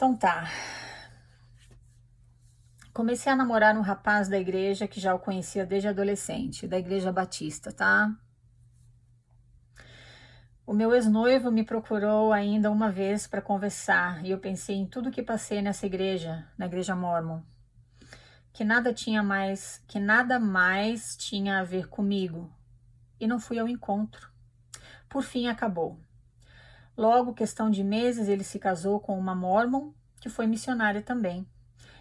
Então tá. Comecei a namorar um rapaz da igreja que já o conhecia desde adolescente, da igreja batista, tá? O meu ex-noivo me procurou ainda uma vez para conversar e eu pensei em tudo que passei nessa igreja, na igreja Mórmon, que nada mais tinha a ver comigo e não fui ao encontro. Por fim acabou. Logo, questão de meses, ele se casou com uma Mórmon que foi missionária também.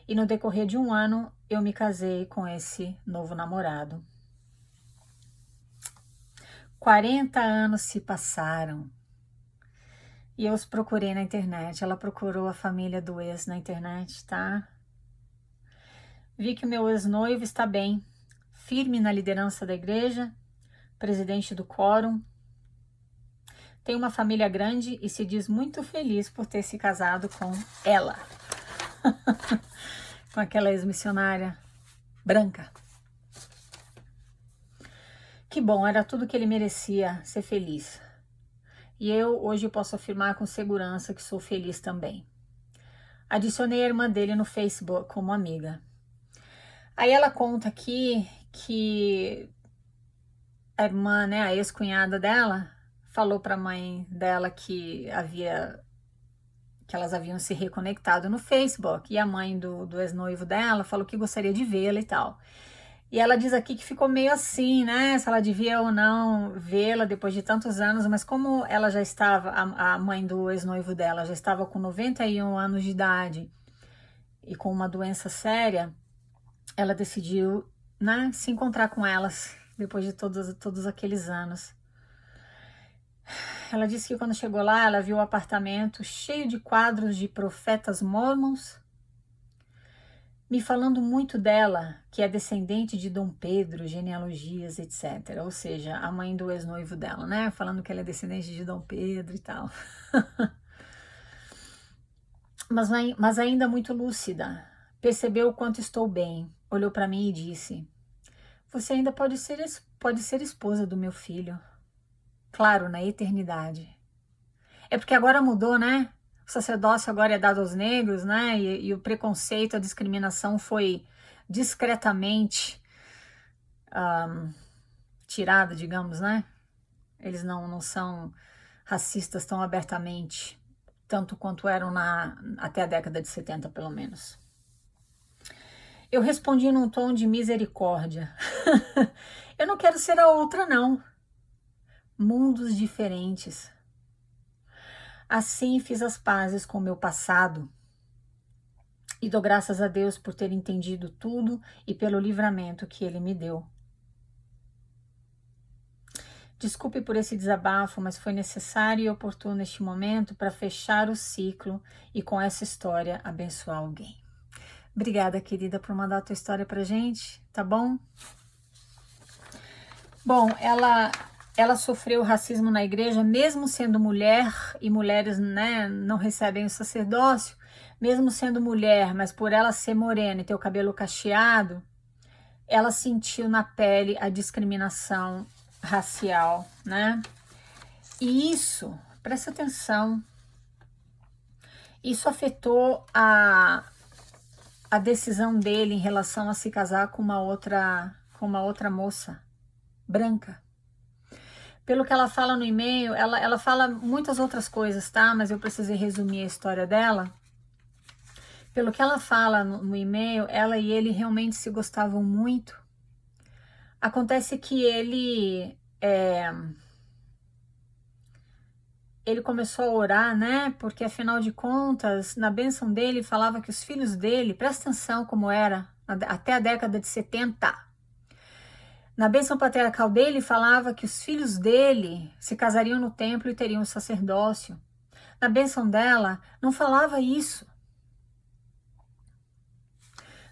E no decorrer de um ano, eu me casei com esse novo namorado. 40 anos se passaram. E eu os procurei na internet. Ela procurou a família do ex na internet, tá? Vi que o meu ex-noivo está bem, firme na liderança da igreja, presidente do quórum. Tem uma família grande e se diz muito feliz por ter se casado com ela. Com aquela ex-missionária branca. Que bom, era tudo que ele merecia, ser feliz. E eu hoje posso afirmar com segurança que sou feliz também. Adicionei a irmã dele no Facebook como amiga. Aí ela conta aqui que a irmã, né, a ex-cunhada dela, falou para a mãe dela que elas haviam se reconectado no Facebook. E a mãe do ex-noivo dela falou que gostaria de vê-la e tal. E ela diz aqui que ficou meio assim, né? Se ela devia ou não vê-la depois de tantos anos, mas como ela já estava, a mãe do ex-noivo dela já estava com 91 anos de idade e com uma doença séria, ela decidiu, né, se encontrar com elas depois de todos aqueles anos. Ela disse que quando chegou lá, ela viu o apartamento cheio de quadros de profetas mormons, me falando muito dela, que é descendente de Dom Pedro, genealogias, etc. Ou seja, a mãe do ex-noivo dela, né? Falando que ela é descendente de Dom Pedro e tal. mas ainda muito lúcida. Percebeu o quanto estou bem. Olhou para mim e disse: você ainda pode ser esposa do meu filho. Claro, na eternidade. É porque agora mudou, né? O sacerdócio agora é dado aos negros, né? E o preconceito, a discriminação foi discretamente tirada, digamos, né? Eles não são racistas tão abertamente, tanto quanto eram até a década de 70, pelo menos. Eu respondi num tom de misericórdia. Eu não quero ser a outra, não. Mundos diferentes. Assim fiz as pazes com o meu passado e dou graças a Deus por ter entendido tudo e pelo livramento que Ele me deu. Desculpe por esse desabafo, mas foi necessário e oportuno neste momento para fechar o ciclo e com essa história abençoar alguém. Obrigada, querida, por mandar a tua história pra gente, tá bom? Bom, ela sofreu racismo na igreja, mesmo sendo mulher, e mulheres, né, não recebem o sacerdócio, mesmo sendo mulher, mas por ela ser morena e ter o cabelo cacheado, ela sentiu na pele a discriminação racial, né? E isso, presta atenção, isso afetou a decisão dele em relação a se casar com uma outra moça branca. Pelo que ela fala no e-mail, ela fala muitas outras coisas, tá? Mas eu precisei resumir a história dela. Pelo que ela fala no e-mail, ela e ele realmente se gostavam muito. Acontece que ele começou a orar, né? Porque afinal de contas, na bênção dele, falava que os filhos dele, presta atenção como era, até a década de 70. Na bênção patriarcal dele, falava que os filhos dele se casariam no templo e teriam o sacerdócio. Na bênção dela, não falava isso.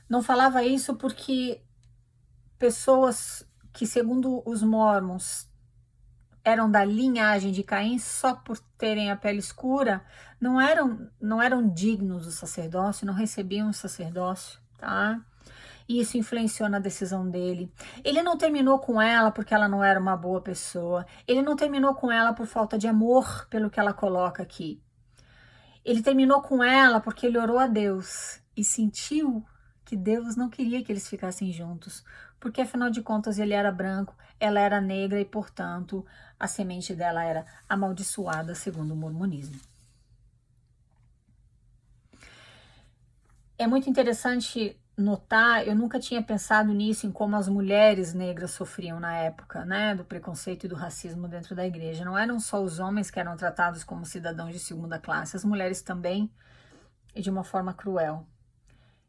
Não falava isso porque pessoas que, segundo os mormons, eram da linhagem de Caim, só por terem a pele escura, não eram dignos do sacerdócio, não recebiam o sacerdócio, tá? E isso influenciou na decisão dele. Ele não terminou com ela porque ela não era uma boa pessoa. Ele não terminou com ela por falta de amor, pelo que ela coloca aqui. Ele terminou com ela porque ele orou a Deus e sentiu que Deus não queria que eles ficassem juntos, porque afinal de contas ele era branco, ela era negra e, portanto, a semente dela era amaldiçoada, segundo o mormonismo. É muito interessante notar, eu nunca tinha pensado nisso, em como as mulheres negras sofriam na época, né, do preconceito e do racismo dentro da igreja. Não eram só os homens que eram tratados como cidadãos de segunda classe, as mulheres também, e de uma forma cruel.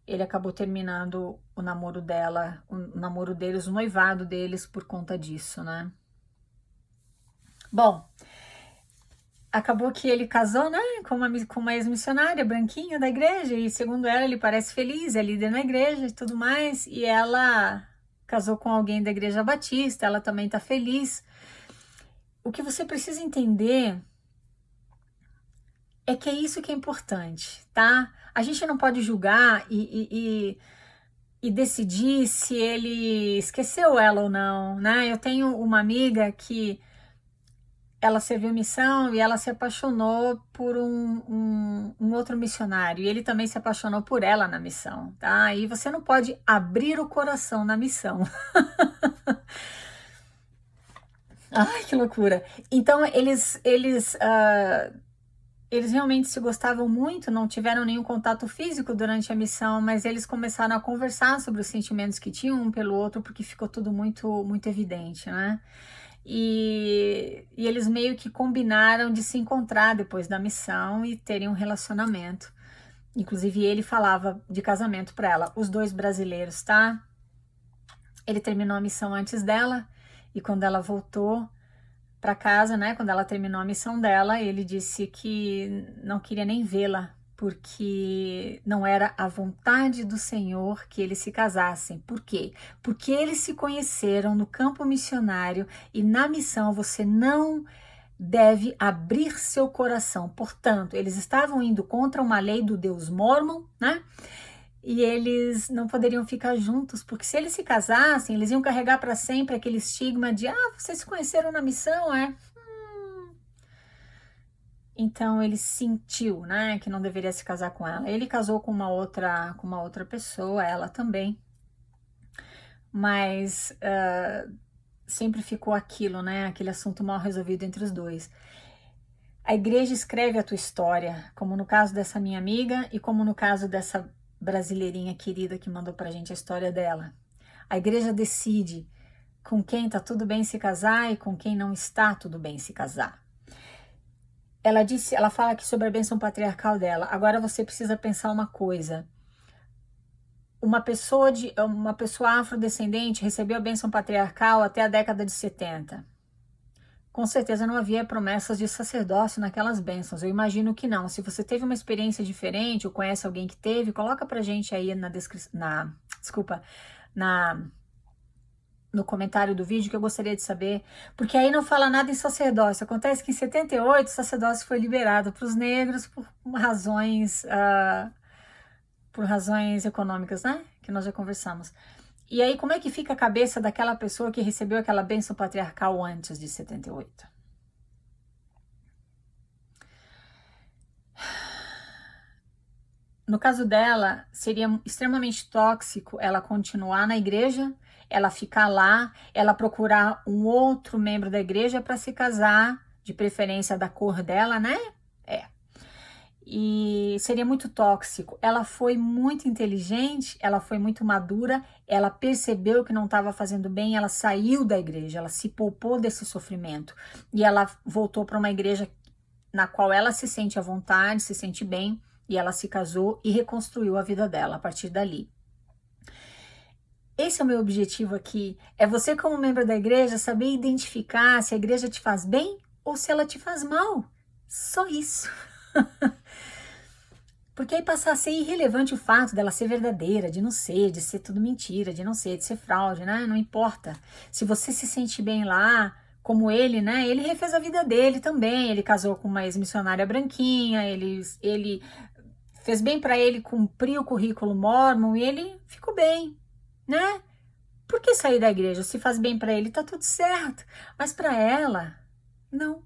Ele acabou terminando o namoro dela, o namoro deles, o noivado deles por conta disso, né? Bom, acabou que ele casou, né, com uma ex-missionária branquinha da igreja, e segundo ela, ele parece feliz, é líder na igreja e tudo mais, e ela casou com alguém da igreja batista, ela também tá feliz. O que você precisa entender é que é isso que é importante, tá? A gente não pode julgar e decidir se ele esqueceu ela ou não, né? Eu tenho uma amiga que ela serviu missão e ela se apaixonou por um outro missionário, e ele também se apaixonou por ela na missão, tá? E você não pode abrir o coração na missão. Ai, que loucura! Então, eles realmente se gostavam muito, não tiveram nenhum contato físico durante a missão, mas eles começaram a conversar sobre os sentimentos que tinham um pelo outro, porque ficou tudo muito, muito evidente, né? E eles meio que combinaram de se encontrar depois da missão e terem um relacionamento. Inclusive, ele falava de casamento para ela, os dois brasileiros, tá? Ele terminou a missão antes dela, e quando ela voltou para casa, né, quando ela terminou a missão dela, ele disse que não queria nem vê-la, porque não era a vontade do Senhor que eles se casassem. Por quê? Porque eles se conheceram no campo missionário, e na missão você não deve abrir seu coração. Portanto, eles estavam indo contra uma lei do Deus Mórmon, né? E eles não poderiam ficar juntos, porque se eles se casassem, eles iam carregar para sempre aquele estigma de vocês se conheceram na missão, é? Então ele sentiu, né, que não deveria se casar com ela. Ele casou com uma outra pessoa, ela também. Mas sempre ficou aquilo, né, aquele assunto mal resolvido entre os dois. A igreja escreve a tua história, como no caso dessa minha amiga e como no caso dessa brasileirinha querida que mandou pra gente a história dela. A igreja decide com quem tá tudo bem se casar e com quem não está tudo bem se casar. Ela fala aqui sobre a bênção patriarcal dela. Agora você precisa pensar uma coisa. Uma pessoa afrodescendente recebeu a bênção patriarcal até a década de 70. Com certeza não havia promessas de sacerdócio naquelas bênçãos. Eu imagino que não. Se você teve uma experiência diferente ou conhece alguém que teve, coloca pra gente aí no comentário do vídeo, que eu gostaria de saber, porque aí não fala nada em sacerdócio. Acontece que em 78 o sacerdócio foi liberado para os negros por razões econômicas, né? Que nós já conversamos. E aí, como é que fica a cabeça daquela pessoa que recebeu aquela bênção patriarcal antes de 78? No caso dela, seria extremamente tóxico ela continuar na igreja, ela ficar lá, ela procurar um outro membro da igreja para se casar, de preferência da cor dela, né? E seria muito tóxico. Ela foi muito inteligente, ela foi muito madura, ela percebeu que não estava fazendo bem, ela saiu da igreja, ela se poupou desse sofrimento e ela voltou para uma igreja na qual ela se sente à vontade, se sente bem, e ela se casou e reconstruiu a vida dela a partir dali. Esse é o meu objetivo aqui, é você como membro da igreja saber identificar se a igreja te faz bem ou se ela te faz mal. Só isso. Porque aí passa a ser irrelevante o fato dela ser verdadeira, de não ser, de ser tudo mentira, de não ser, de ser fraude, né? Não importa. Se você se sente bem lá, como ele, né? Ele refez a vida dele também. Ele casou com uma ex-missionária branquinha, ele fez bem para ele cumprir o currículo mórmon e ele ficou bem, né? Por que sair da igreja? Se faz bem para ele, tá tudo certo. Mas para ela, não.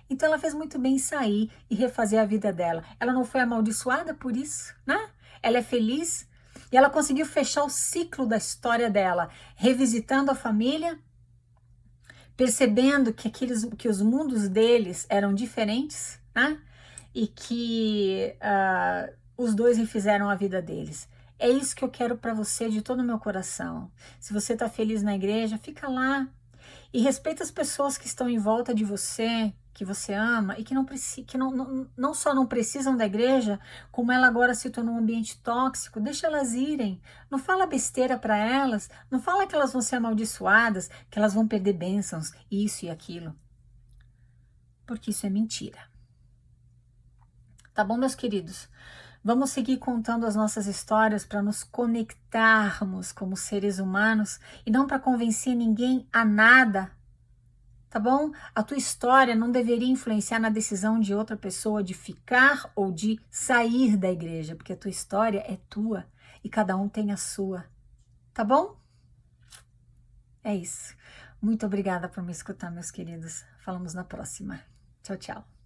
Então ela fez muito bem em sair e refazer a vida dela. Ela não foi amaldiçoada por isso, né? Ela é feliz e ela conseguiu fechar o ciclo da história dela, revisitando a família, percebendo que os mundos deles eram diferentes, né? E que os dois refizeram a vida deles. É isso que eu quero para você de todo o meu coração. Se você está feliz na igreja, fica lá. E respeita as pessoas que estão em volta de você, que você ama, e que não só não precisam da igreja, como ela agora se tornou um ambiente tóxico. Deixa elas irem. Não fala besteira para elas. Não fala que elas vão ser amaldiçoadas, que elas vão perder bênçãos, isso e aquilo. Porque isso é mentira. Tá bom, meus queridos? Vamos seguir contando as nossas histórias para nos conectarmos como seres humanos e não para convencer ninguém a nada, tá bom? A tua história não deveria influenciar na decisão de outra pessoa de ficar ou de sair da igreja, porque a tua história é tua e cada um tem a sua, tá bom? É isso. Muito obrigada por me escutar, meus queridos. Falamos na próxima. Tchau, tchau.